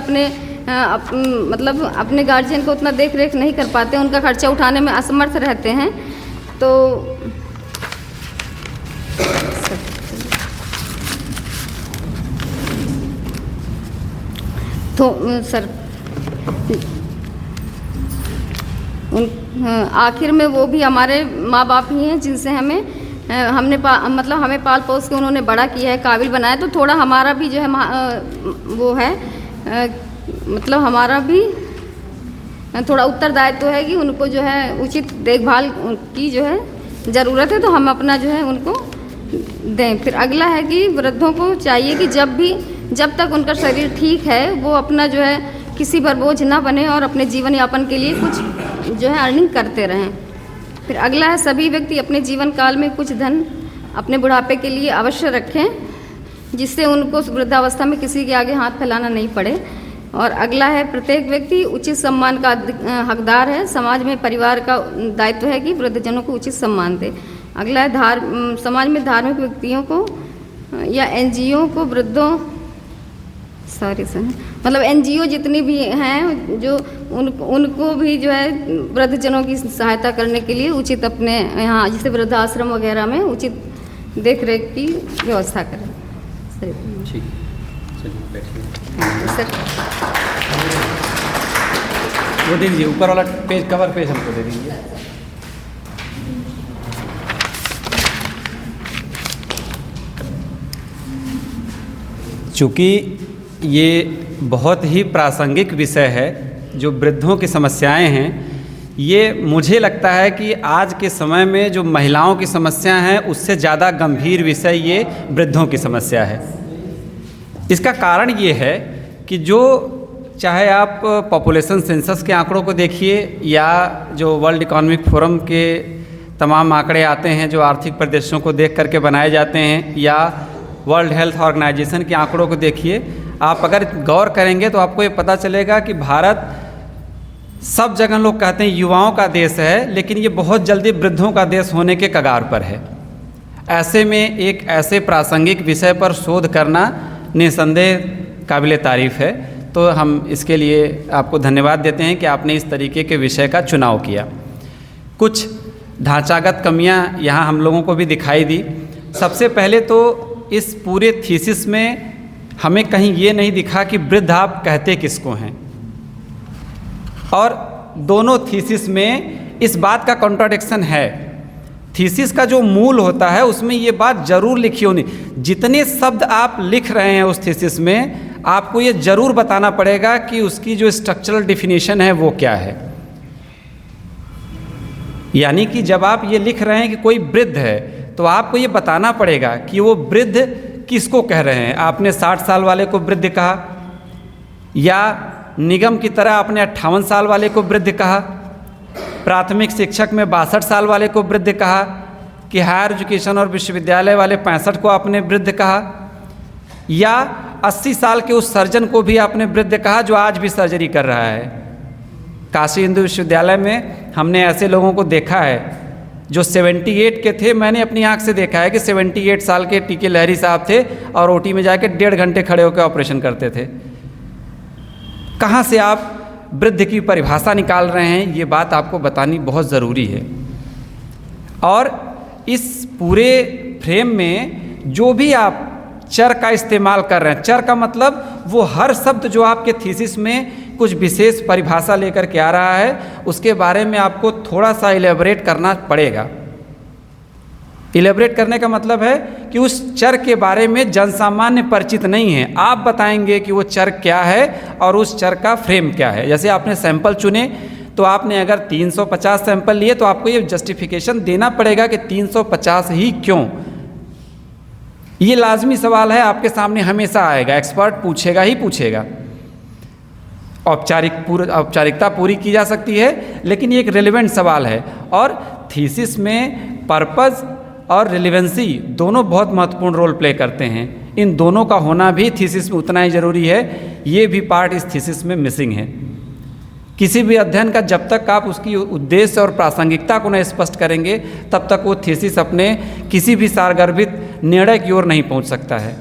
[SPEAKER 7] मतलब अपने गार्जियन को उतना देख रेख नहीं कर पाते, उनका खर्चा उठाने में असमर्थ रहते हैं। तो सर, आखिर में वो भी हमारे माँ बाप ही हैं जिनसे हमें पाल पोस के उन्होंने बड़ा किया है, काबिल बनाया। तो थोड़ा हमारा भी जो है वो है, मतलब हमारा भी थोड़ा उत्तरदायित्व है कि उनको जो है उचित देखभाल की जो है ज़रूरत है, तो हम अपना जो है उनको दें। फिर अगला है कि वृद्धों को चाहिए कि जब तक उनका शरीर ठीक है, वो अपना जो है किसी पर बोझ ना बने और अपने जीवन यापन के लिए कुछ जो है अर्निंग करते रहें। फिर अगला है, सभी व्यक्ति अपने जीवन काल में कुछ धन अपने बुढ़ापे के लिए अवश्य रखें, जिससे उनको वृद्धावस्था में किसी के आगे हाथ फैलाना नहीं पड़े। और अगला है, प्रत्येक व्यक्ति उचित सम्मान का हकदार है। समाज में परिवार का दायित्व है कि वृद्धजनों को उचित सम्मान दे। अगला है, समाज में धार्मिक व्यक्तियों को या एनजीओ को मतलब एनजीओ जितनी भी हैं, जो उनको भी जो है वृद्धजनों की सहायता करने के लिए उचित अपने यहाँ जैसे वृद्धाश्रम वगैरह में उचित देख रेख की व्यवस्था करें।
[SPEAKER 2] ठीक, चलिए बैठिए।
[SPEAKER 7] सर,
[SPEAKER 2] वो दे दीजिए, ऊपर वाला पेज, कवर पेज हमको दे दीजिए। चूँकि ये बहुत ही प्रासंगिक विषय है, जो वृद्धों की समस्याएं हैं, ये मुझे लगता है कि आज के समय में जो महिलाओं की समस्या हैं उससे ज़्यादा गंभीर विषय ये वृद्धों की समस्या है। इसका कारण ये है कि जो चाहे आप पॉपुलेशन सेंसस के आंकड़ों को देखिए या जो वर्ल्ड इकोनॉमिक फोरम के तमाम आंकड़े आते हैं जो आर्थिक परिदृश्यों को देख करके बनाए जाते हैं, या वर्ल्ड हेल्थ ऑर्गेनाइजेशन के आंकड़ों को देखिए, आप अगर गौर करेंगे तो आपको ये पता चलेगा कि भारत, सब जगह लोग कहते हैं युवाओं का देश है, लेकिन ये बहुत जल्दी वृद्धों का देश होने के कगार पर है। ऐसे में एक ऐसे प्रासंगिक विषय पर शोध करना निसंदेह काबिल तारीफ़ है। तो हम इसके लिए आपको धन्यवाद देते हैं कि आपने इस तरीके के विषय का चुनाव किया। कुछ ढांचागत कमियां यहाँ हम लोगों को भी दिखाई दी। सबसे पहले तो इस पूरे थीसिस में हमें कहीं ये नहीं दिखा कि वृद्ध आप कहते किसको हैं, और दोनों थीसिस में इस बात का कॉन्ट्राडिक्शन है। थीसिस का जो मूल होता है उसमें ये बात जरूर लिखी होनी, जितने शब्द आप लिख रहे हैं उस थीसिस में, आपको ये जरूर बताना पड़ेगा कि उसकी जो स्ट्रक्चरल डिफिनीशन है वो क्या है। यानी कि जब आप ये लिख रहे हैं कि कोई वृद्ध है, तो आपको ये बताना पड़ेगा कि वो वृद्ध किसको कह रहे हैं। आपने 60 साल वाले को वृद्ध कहा, या निगम की तरह आपने 58 साल वाले को वृद्ध कहा, प्राथमिक शिक्षक में 62 साल वाले को वृद्ध कहा, कि हायर एजुकेशन और विश्वविद्यालय वाले 65 को आपने वृद्ध कहा, या 80 साल के उस सर्जन को भी आपने वृद्ध कहा जो आज भी सर्जरी कर रहा है। काशी हिंदू विश्वविद्यालय में हमने ऐसे लोगों को देखा है जो 78 के थे। मैंने अपनी आंख से देखा है कि 78 साल के टीके लहरी साहब थे और ओटी में जाके 1.5 घंटे खड़े होकर ऑपरेशन करते थे। कहाँ से आप वृद्ध की परिभाषा निकाल रहे हैं, ये बात आपको बतानी बहुत ज़रूरी है। और इस पूरे फ्रेम में जो भी आप चर का इस्तेमाल कर रहे हैं, चर का मतलब वो हर शब्द जो आपके थीसिस में कुछ विशेष परिभाषा लेकर के आ रहा है, उसके बारे में आपको थोड़ा सा इलेबोरेट करना पड़ेगा। इलेबोरेट करने का मतलब है कि उस चर के बारे में जनसामान्य परिचित नहीं है, आप बताएंगे कि वो चर क्या है और उस चर का फ्रेम क्या है। जैसे आपने सैंपल चुने, तो आपने अगर 350 सैंपल लिए तो आपको ये जस्टिफिकेशन देना पड़ेगा कि 350 ही क्यों। ये लाजमी सवाल है, आपके सामने हमेशा आएगा, एक्सपर्ट पूछेगा ही पूछेगा। औपचारिकता पूरी की जा सकती है, लेकिन ये एक रेलेवेंट सवाल है। और थीसिस में पर्पज़ और रिलेवेंसी दोनों बहुत महत्वपूर्ण रोल प्ले करते हैं। इन दोनों का होना भी थीसिस में उतना ही ज़रूरी है। ये भी पार्ट इस थीसिस में मिसिंग है। किसी भी अध्ययन का जब तक आप उसकी उद्देश्य और प्रासंगिकता को नहीं स्पष्ट करेंगे, तब तक वो थीसिस अपने किसी भी सारगर्भित निर्णय की ओर नहीं पहुंच सकता है।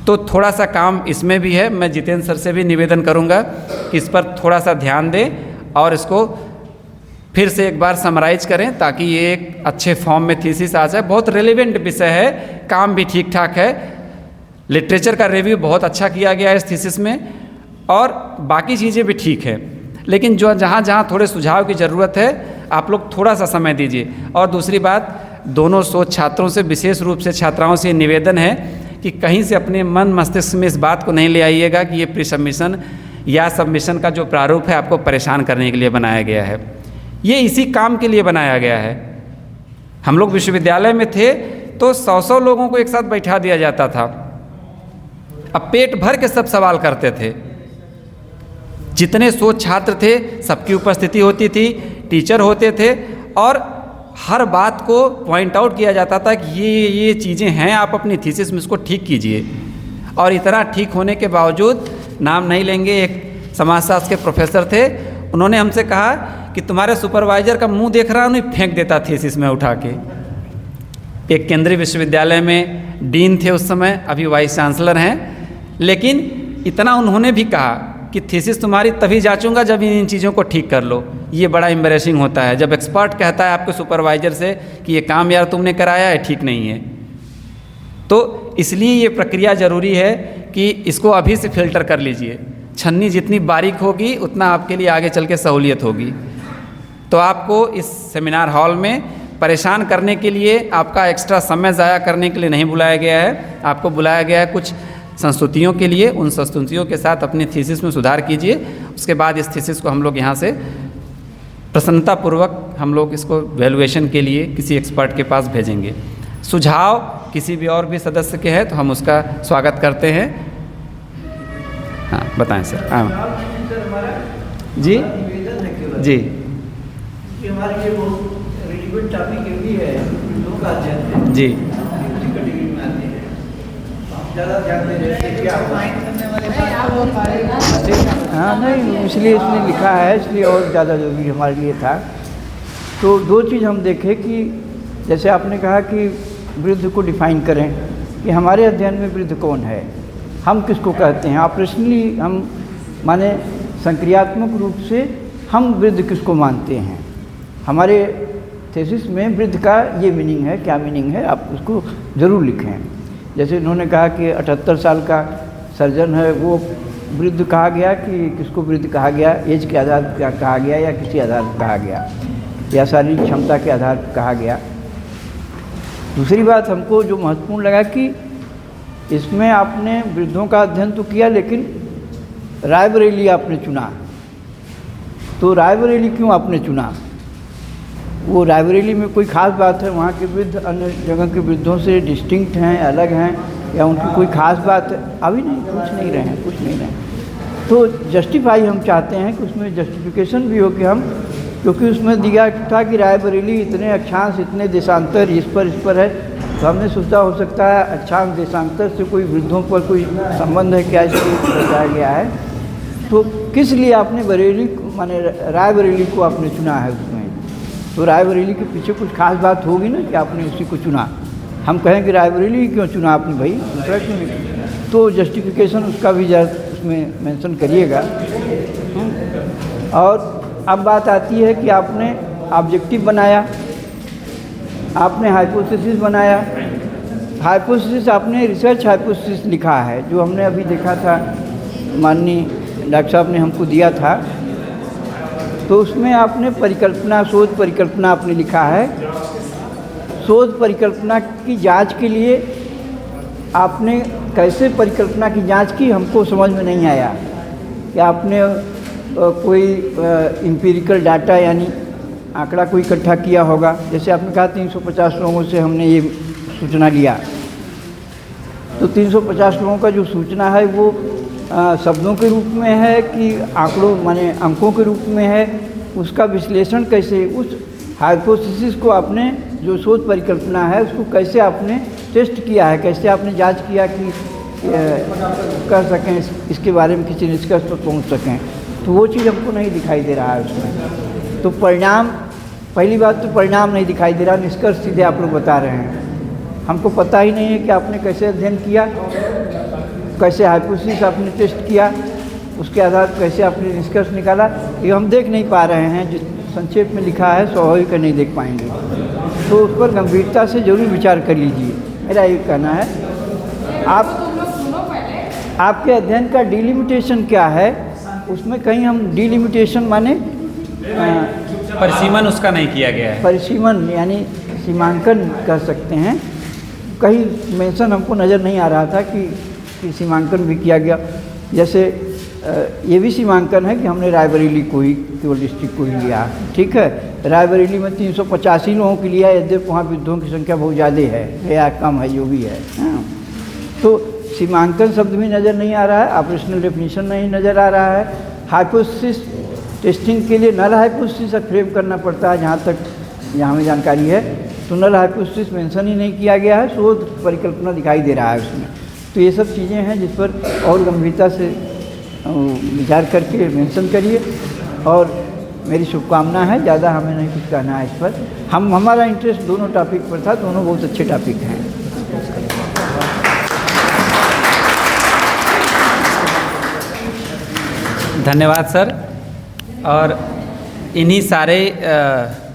[SPEAKER 2] तो थोड़ा सा काम इसमें भी है। मैं जितेंद्र सर से भी निवेदन करूंगा कि इस पर थोड़ा सा ध्यान दें और इसको फिर से एक बार समराइज करें, ताकि ये एक अच्छे फॉर्म में थीसिस आ जाए। बहुत रेलेवेंट विषय है, काम भी ठीक ठाक है, लिटरेचर का रिव्यू बहुत अच्छा किया गया है इस थीसिस में, और बाकी चीज़ें भी ठीक है। लेकिन जो जहाँ जहाँ थोड़े सुझाव की ज़रूरत है, आप लोग थोड़ा सा समय दीजिए। और दूसरी बात, दोनों शोध छात्रों से, विशेष रूप से छात्राओं से निवेदन है कि कहीं से अपने मन मस्तिष्क में इस बात को नहीं ले आइएगा कि ये प्री सबमिशन या सबमिशन का जो प्रारूप है आपको परेशान करने के लिए बनाया गया है। ये इसी काम के लिए बनाया गया है। हम लोग विश्वविद्यालय में थे तो 100 लोगों को एक साथ बैठा दिया जाता था। अब पेट भर के सब सवाल करते थे। जितने शोध छात्र थे सबकी उपस्थिति होती थी, टीचर होते थे, और हर बात को पॉइंट आउट किया जाता था कि ये चीज़ें हैं, आप अपनी थीसिस में इसको ठीक कीजिए। और इतना ठीक होने के बावजूद, नाम नहीं लेंगे, एक समाजशास्त्र के प्रोफेसर थे, उन्होंने हमसे कहा कि तुम्हारे सुपरवाइजर का मुंह देख रहा हूँ, नहीं फेंक देता थीसिस में उठा के। एक केंद्रीय विश्वविद्यालय में डीन थे उस समय, अभी वाइस चांसलर हैं, लेकिन इतना उन्होंने भी कहा कि थीसिस तुम्हारी तभी जांचूंगा जब इन चीज़ों को ठीक कर लो। ये बड़ा एम्बैरेसिंग होता है जब एक्सपर्ट कहता है आपके सुपरवाइजर से कि ये काम यार तुमने कराया है, ठीक नहीं है। तो इसलिए ये प्रक्रिया ज़रूरी है कि इसको अभी से फिल्टर कर लीजिए। छन्नी जितनी बारीक होगी उतना आपके लिए आगे चल के सहूलियत होगी। तो आपको इस सेमिनार हॉल में परेशान करने के लिए, आपका एक्स्ट्रा समय ज़ाया करने के लिए नहीं बुलाया गया है। आपको बुलाया गया है कुछ संस्तुतियों के लिए। उन संस्तुतियों के साथ अपनी थीसिस में सुधार कीजिए। उसके बाद इस थीसिस को हम लोग यहाँ से प्रसन्नतापूर्वक हम लोग इसको वैल्यूएशन के लिए किसी एक्सपर्ट के पास भेजेंगे। सुझाव किसी भी और भी सदस्य के हैं तो हम उसका स्वागत करते हैं। हाँ बताएं सर। हाँ जी जी,
[SPEAKER 4] हमारे लिए बहुत रिलेवेंट टॉपिक भी है, लोगों का अध्ययन
[SPEAKER 2] जी
[SPEAKER 4] ज़्यादा ध्यान दे रहे हैं क्या हाँ नहीं, इसलिए इसने लिखा है, इसलिए और ज़्यादा जरूरी हमारे लिए था। तो दो चीज़ हम देखें कि जैसे आपने कहा कि वृद्ध को डिफाइन करें कि हमारे अध्ययन में वृद्ध कौन है, हम किसको कहते हैं। ऑपरेशनली हम माने संक्रियात्मक रूप से हम वृद्ध किसको मानते हैं। हमारे थीसिस में वृद्ध का ये मीनिंग है, क्या मीनिंग है आप उसको ज़रूर लिखें। जैसे उन्होंने कहा कि 78 साल का सर्जन है, वो वृद्ध कहा गया कि किसको वृद्ध कहा गया, एज के आधार पर कहा गया या किसी आधार पर कहा गया या शारीरिक क्षमता के आधार पर कहा गया। दूसरी बात हमको जो महत्वपूर्ण लगा कि इसमें आपने वृद्धों का अध्ययन तो किया, लेकिन रायबरेली आपने चुना। तो रायबरेली क्यों आपने चुना? वो रायबरेली में कोई ख़ास बात है, वहाँ के वृद्ध अन्य जगह के वृद्धों से डिस्टिंक्ट हैं, अलग हैं, या उनकी कोई ख़ास बात है? अभी नहीं, कुछ नहीं रहे। तो जस्टिफाई हम चाहते हैं कि उसमें जस्टिफिकेशन भी हो कि हम, क्योंकि उसमें दिया था कि रायबरेली इतने अक्षांश, इतने देशांतर इस पर है, तो हमने सोचा हो सकता है अक्षांश देशांतर से कोई वृद्धों पर कोई संबंध है क्या, इसलिए बताया गया है। तो किस लिए आपने बरेली माने रायबरेली को आपने चुना है उसमें? तो रायबरेली के पीछे कुछ खास बात होगी ना कि आपने उसी को चुना। हम कहें कि रायबरेली क्यों चुना आपने भाई, दूसरा क्यों नहीं? तो जस्टिफिकेशन उसका भी उसमें मेंशन करिएगा। और अब बात आती है कि आपने ऑब्जेक्टिव बनाया, आपने हाइपोथेसिस बनाया। हाइपोथेसिस आपने रिसर्च हाइपोथेसिस लिखा है, जो हमने अभी देखा था, माननीय डॉक्टर साहब ने हमको दिया था। तो उसमें आपने परिकल्पना, शोध परिकल्पना आपने लिखा है। शोध परिकल्पना की जांच के लिए आपने कैसे परिकल्पना की जांच की, हमको समझ में नहीं आया कि आपने कोई एम्पिरिकल डाटा यानी आंकड़ा कोई इकट्ठा किया होगा। जैसे आपने कहा 350 लोगों से हमने ये सूचना लिया, तो 350 लोगों का जो सूचना है वो शब्दों के रूप में है कि आंकड़ों माने अंकों के रूप में है, उसका विश्लेषण कैसे, उस हाइपोथेसिस को आपने जो शोध परिकल्पना है उसको कैसे आपने टेस्ट किया है, कैसे आपने जांच किया कि कर सकें इसके बारे में किसी निष्कर्ष पर पहुंच सकें। तो वो चीज़ हमको नहीं दिखाई दे रहा है उसमें। तो परिणाम, पहली बात तो परिणाम नहीं दिखाई दे रहा, निष्कर्ष सीधे आप लोग बता रहे हैं। हमको पता ही नहीं है कि आपने कैसे अध्ययन किया, कैसे हाइपोथेसिस आपने टेस्ट किया, उसके आधार पर कैसे आपने निष्कर्ष निकाला, ये हम देख नहीं पा रहे हैं। जिस संक्षेप में लिखा है स्वाभाविक है नहीं देख पाएंगे, तो उस पर गंभीरता से जरूर विचार कर लीजिए, मेरा ये कहना है। आपके अध्ययन का डिलिमिटेशन क्या है, उसमें कहीं हम डिलिमिटेशन माने
[SPEAKER 2] परिसीमन उसका नहीं किया गया है।
[SPEAKER 4] परिसीमन यानी सीमांकन कर सकते हैं, कहीं मेंशन हमको नज़र नहीं आ रहा था कि सीमांकन भी किया गया। जैसे ये भी सीमांकन है कि हमने रायबरेली को ही, केवल डिस्ट्रिक्ट को ही लिया, ठीक है। रायबरेली में 385 लोगों के लिया, यद्यपि वहाँ विद्रोह की संख्या बहुत ज़्यादा है या कम है, जो भी है। तो सीमांकन शब्द भी नज़र नहीं आ रहा है, ऑपरेशनल डेफिनेशन नहीं नज़र आ रहा है। हाइपोथेसिस टेस्टिंग के लिए नल हाइपोथेसिस फ्रेम करना पड़ता है, जहाँ तक यहाँ में जानकारी है। तो नल हाइपोथेसिस मेंशन ही नहीं किया गया है, शोध परिकल्पना दिखाई दे रहा है उसमें। तो ये सब चीज़ें हैं जिस पर और गंभीरता से विचार करके मेंशन करिए, और मेरी शुभकामना है। ज़्यादा हमें नहीं कुछ कहना है इस पर। हमारा इंटरेस्ट दोनों टॉपिक पर था, दोनों बहुत अच्छे टॉपिक हैं।
[SPEAKER 2] धन्यवाद सर। और इन्हीं सारे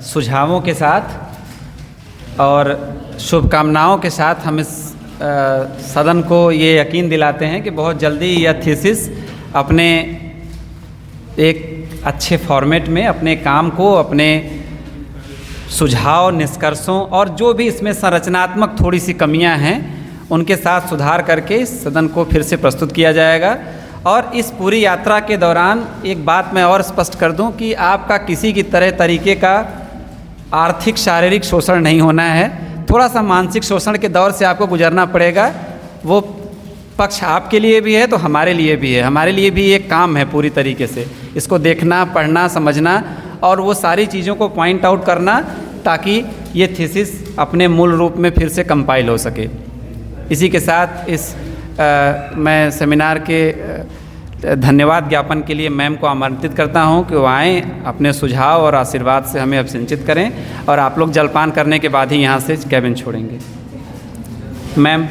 [SPEAKER 2] सुझावों के साथ और शुभकामनाओं के साथ हम इस सदन को ये यकीन दिलाते हैं कि बहुत जल्दी यह थीसिस अपने एक अच्छे फॉर्मेट में अपने काम को, अपने सुझाव, निष्कर्षों और जो भी इसमें संरचनात्मक थोड़ी सी कमियां हैं उनके साथ सुधार करके इस सदन को फिर से प्रस्तुत किया जाएगा। और इस पूरी यात्रा के दौरान एक बात मैं और स्पष्ट कर दूं कि आपका किसी की तरीके का आर्थिक शारीरिक शोषण नहीं होना है। थोड़ा सा मानसिक शोषण के दौर से आपको गुजरना पड़ेगा। वो पक्ष आपके लिए भी है तो हमारे लिए भी है, हमारे लिए भी एक काम है पूरी तरीके से इसको देखना, पढ़ना, समझना और वो सारी चीज़ों को पॉइंट आउट करना, ताकि ये थीसिस अपने मूल रूप में फिर से कंपाइल हो सके। इसी के साथ इस मैं सेमिनार के धन्यवाद ज्ञापन के लिए मैम को आमंत्रित करता हूं कि वो आएँ, अपने सुझाव और आशीर्वाद से हमें अभिसिंचित करें, और आप लोग जलपान करने के बाद ही यहाँ से कैबिन छोड़ेंगे। मैम।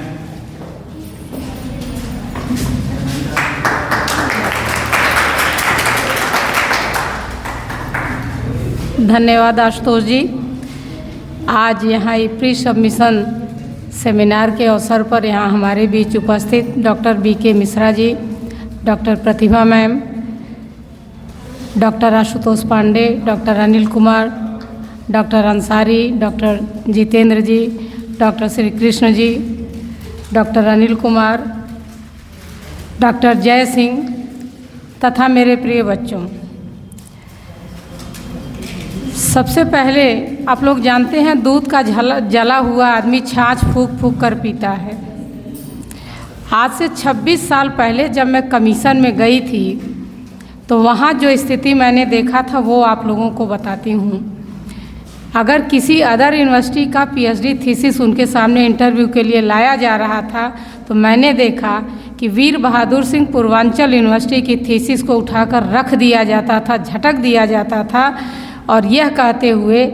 [SPEAKER 8] धन्यवाद आशुतोष जी। आज यहाँ प्री सबमिशन सेमिनार के अवसर पर यहाँ हमारे बीच उपस्थित doctor BK Mishra ji, doctor Pratibha ma'am, doctor Ashutosh Pandey, doctor Anil Kumar, doctor Ansari, doctor Jitendra ji, doctor Shri Krishna ji, doctor Anil Kumar, doctor Jai Singh तथा मेरे प्रिय बच्चों, सबसे पहले आप लोग जानते हैं दूध का जला हुआ आदमी छाछ फूंक फूंक कर पीता है। आज से 26 साल पहले जब मैं कमीशन में गई थी तो वहाँ जो स्थिति मैंने देखा था वो आप लोगों को बताती हूँ। अगर किसी अदर यूनिवर्सिटी का पीएचडी थीसिस उनके सामने इंटरव्यू के लिए लाया जा रहा था तो मैंने देखा कि वीर बहादुर सिंह पूर्वांचल यूनिवर्सिटी की थीसिस को उठाकर रख दिया जाता था, झटक दिया जाता था, और यह कहते हुए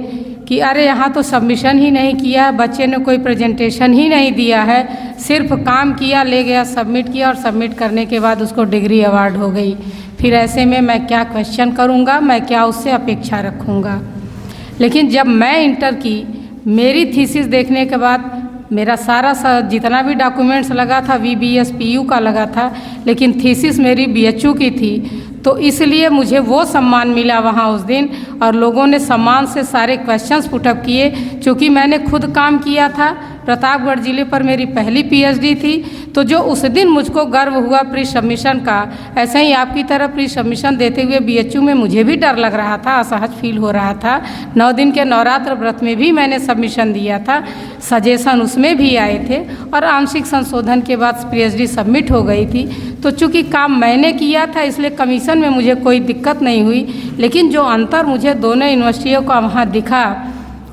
[SPEAKER 8] कि अरे यहाँ तो सबमिशन ही नहीं किया है, बच्चे ने कोई प्रेजेंटेशन ही नहीं दिया है, सिर्फ काम किया, ले गया, सबमिट किया और सबमिट करने के बाद उसको डिग्री अवार्ड हो गई। फिर ऐसे में मैं क्या क्वेश्चन करूँगा, मैं क्या उससे अपेक्षा रखूँगा। लेकिन जब मैं इंटर की, मेरी थीसिस देखने के बाद मेरा सारा जितना भी डॉक्यूमेंट्स लगा था VBS PU का लगा था, लेकिन थीसिस मेरी BHU की थी, तो इसलिए मुझे वो सम्मान मिला वहाँ उस दिन, और लोगों ने सम्मान से सारे क्वेश्चंस पुटअप किए। चूँकि मैंने खुद काम किया था, प्रतापगढ़ ज़िले पर मेरी पहली PhD थी, तो जो उस दिन मुझको गर्व हुआ प्री सबमिशन का, ऐसे ही आपकी तरह प्री सबमिशन देते हुए BHU में मुझे भी डर लग रहा था, असहज फील हो रहा था। 9 दिन के नवरात्र व्रत में भी मैंने सबमिशन दिया था, सजेशन उसमें भी आए थे, और आंशिक संशोधन के बाद PhD सबमिट हो गई थी। तो चूँकि काम मैंने किया था, इसलिए कमीशन में मुझे कोई दिक्कत नहीं हुई। लेकिन जो अंतर मुझे दोनों यूनिवर्सिटियों का वहाँ दिखा,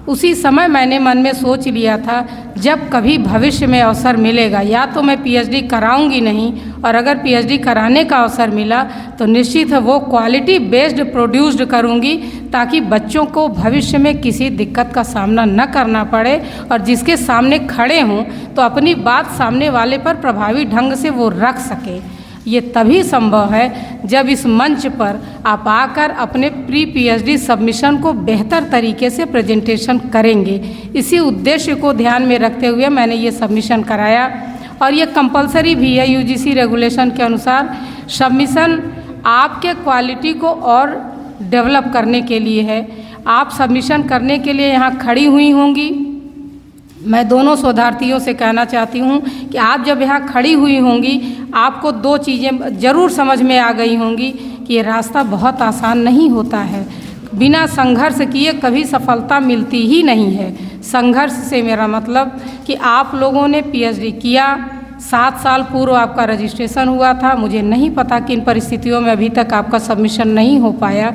[SPEAKER 8] उसी समय मैंने मन में सोच लिया था, जब कभी भविष्य में अवसर मिलेगा, या तो मैं PhD कराऊंगी नहीं, और अगर PhD कराने का अवसर मिला तो निश्चित है वो क्वालिटी बेस्ड प्रोड्यूस्ड करूंगी, ताकि बच्चों को भविष्य में किसी दिक्कत का सामना न करना पड़े, और जिसके सामने खड़े हों तो अपनी बात सामने वाले पर प्रभावी ढंग से वो रख सके। ये तभी संभव है जब इस मंच पर आप आकर अपने प्री PhD सबमिशन को बेहतर तरीके से प्रेजेंटेशन करेंगे। इसी उद्देश्य को ध्यान में रखते हुए मैंने ये सबमिशन कराया, और ये कंपलसरी भी है UGC रेगुलेशन के अनुसार। सबमिशन आपके क्वालिटी को और डेवलप करने के लिए है। आप सबमिशन करने के लिए यहाँ खड़ी हुई होंगी। मैं दोनों शोधार्थियों से कहना चाहती हूँ कि आप जब यहाँ खड़ी हुई होंगी, आपको 2 चीज़ें ज़रूर समझ में आ गई होंगी कि ये रास्ता बहुत आसान नहीं होता है। बिना संघर्ष किए कभी सफलता मिलती ही नहीं है। संघर्ष से मेरा मतलब कि आप लोगों ने PhD किया, 7 साल पूर्व आपका रजिस्ट्रेशन हुआ था। मुझे नहीं पता किन परिस्थितियों में अभी तक आपका सबमिशन नहीं हो पाया।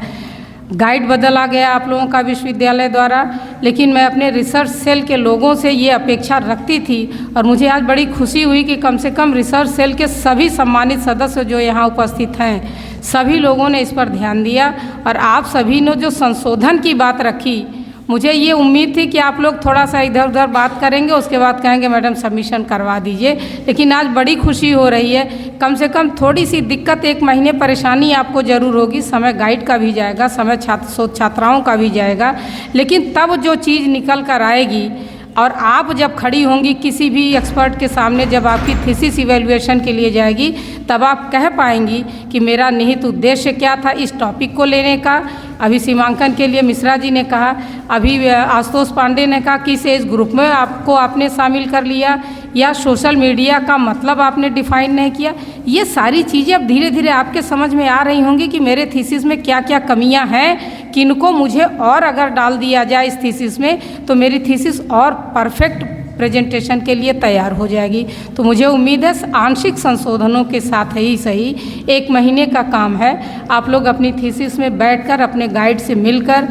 [SPEAKER 8] गाइड बदला गया आप लोगों का विश्वविद्यालय द्वारा, लेकिन मैं अपने रिसर्च सेल के लोगों से ये अपेक्षा रखती थी, और मुझे आज बड़ी खुशी हुई कि कम से कम रिसर्च सेल के सभी सम्मानित सदस्य जो यहाँ उपस्थित हैं, सभी लोगों ने इस पर ध्यान दिया, और आप सभी ने जो संशोधन की बात रखी, मुझे ये उम्मीद थी कि आप लोग थोड़ा सा इधर उधर बात करेंगे, उसके बाद कहेंगे मैडम सबमिशन करवा दीजिए। लेकिन आज बड़ी खुशी हो रही है, कम से कम थोड़ी सी दिक्कत 1 महीने परेशानी आपको ज़रूर होगी, समय गाइड का भी जाएगा, समय छात्राओं का भी जाएगा, लेकिन तब जो चीज़ निकल कर आएगी, और आप जब खड़ी होंगी किसी भी एक्सपर्ट के सामने, जब आपकी थीसिस इवैल्यूएशन के लिए जाएगी, तब आप कह पाएंगी कि मेरा निहित उद्देश्य क्या था इस टॉपिक को लेने का। अभी सीमांकन के लिए मिश्रा जी ने कहा, अभी आशुतोष पांडे ने कहा किस एज ग्रुप में आपने शामिल कर लिया, या सोशल मीडिया का मतलब आपने डिफाइन नहीं किया। ये सारी चीज़ें अब धीरे धीरे आपके समझ में आ रही होंगी कि मेरे थीसिस में क्या क्या कमियां हैं, किनको मुझे और अगर डाल दिया जाए इस थीसिस में तो मेरी थीसिस और परफेक्ट प्रेजेंटेशन के लिए तैयार हो जाएगी। तो मुझे उम्मीद है आंशिक संशोधनों के साथ ही सही 1 महीने का काम है। आप लोग अपनी थीसिस में बैठकर अपने गाइड से मिलकर,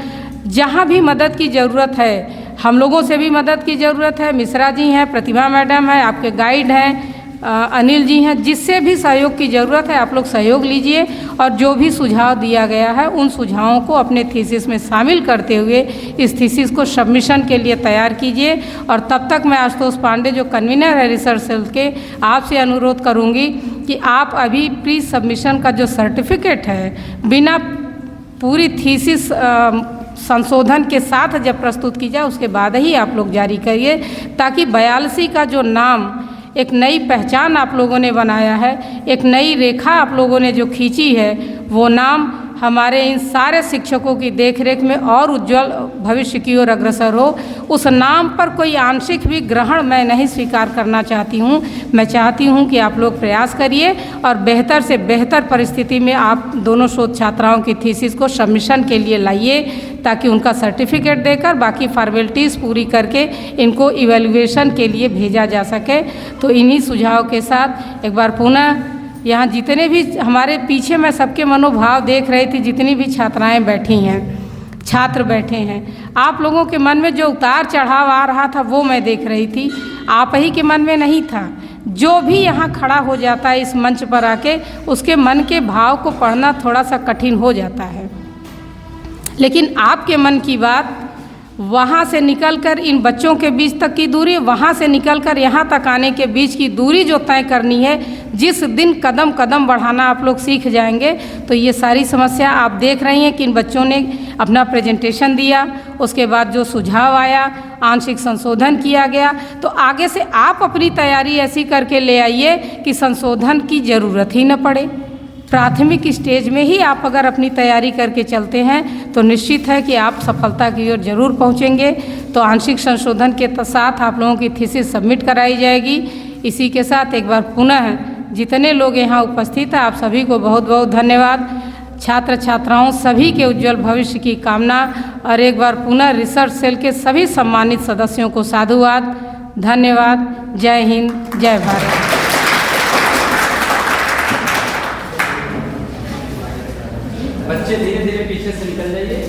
[SPEAKER 8] जहाँ भी मदद की ज़रूरत है, हम लोगों से भी मदद की ज़रूरत है, मिश्रा जी हैं, प्रतिभा मैडम है, आपके गाइड हैं, अनिल जी हैं, जिससे भी सहयोग की ज़रूरत है आप लोग सहयोग लीजिए, और जो भी सुझाव दिया गया है उन सुझावों को अपने थीसिस में शामिल करते हुए इस थीसिस को सबमिशन के लिए तैयार कीजिए। और तब तक मैं आशुतोष पांडे जो कन्वीनर है रिसर्च सेल के, आपसे अनुरोध करूँगी कि आप अभी प्री सबमिशन का जो सर्टिफिकेट है, बिना पूरी थीसिस संशोधन के साथ जब प्रस्तुत की जाए उसके बाद ही आप लोग जारी करिए, ताकि 42 का जो नाम, एक नई पहचान आप लोगों ने बनाया है, एक नई रेखा आप लोगों ने जो खींची है, वो नाम हमारे इन सारे शिक्षकों की देखरेख में और उज्जवल भविष्य की ओर अग्रसर हो। उस नाम पर कोई आंशिक भी ग्रहण मैं नहीं स्वीकार करना चाहती हूँ। मैं चाहती हूँ कि आप लोग प्रयास करिए और बेहतर से बेहतर परिस्थिति में आप दोनों शोध छात्राओं की थीसिस को सबमिशन के लिए लाइए, ताकि उनका सर्टिफिकेट देकर बाकी फॉर्मेलिटीज़ पूरी करके इनको इवैल्यूएशन के लिए भेजा जा सके। तो इन्हीं सुझाव के साथ एक बार पुनः यहाँ जितने भी हमारे पीछे मैं सबके मनोभाव देख रही थी, जितनी भी छात्राएं बैठी हैं, छात्र बैठे हैं, आप लोगों के मन में जो उतार चढ़ाव आ रहा था वो मैं देख रही थी, आप ही के मन में नहीं था। जो भी यहाँ खड़ा हो जाता है इस मंच पर आके, उसके मन के भाव को पढ़ना थोड़ा सा कठिन हो जाता है, लेकिन आपके मन की बात वहाँ से निकलकर इन बच्चों के बीच तक की दूरी, वहाँ से निकलकर यहाँ तक आने के बीच की दूरी जो तय करनी है, जिस दिन कदम कदम बढ़ाना आप लोग सीख जाएंगे, तो ये सारी समस्या आप देख रही हैं कि इन बच्चों ने अपना प्रेजेंटेशन दिया, उसके बाद जो सुझाव आया, आंशिक संशोधन किया गया। तो आगे से आप अपनी तैयारी ऐसी करके ले आइए कि संशोधन की ज़रूरत ही न पड़े। प्राथमिक स्टेज में ही आप अगर अपनी तैयारी करके चलते हैं तो निश्चित है कि आप सफलता की ओर जरूर पहुंचेंगे। तो आंशिक संशोधन के साथ आप लोगों की थीसिस सबमिट कराई जाएगी। इसी के साथ एक बार पुनः जितने लोग यहाँ उपस्थित हैं आप सभी को बहुत बहुत धन्यवाद। छात्र छात्राओं सभी के उज्जवल भविष्य की कामना, और एक बार पुनः रिसर्च सेल के सभी सम्मानित सदस्यों को साधुवाद, धन्यवाद। जय हिंद, जय भारत।
[SPEAKER 2] बच्चे धीरे धीरे पीछे से निकल जाइए।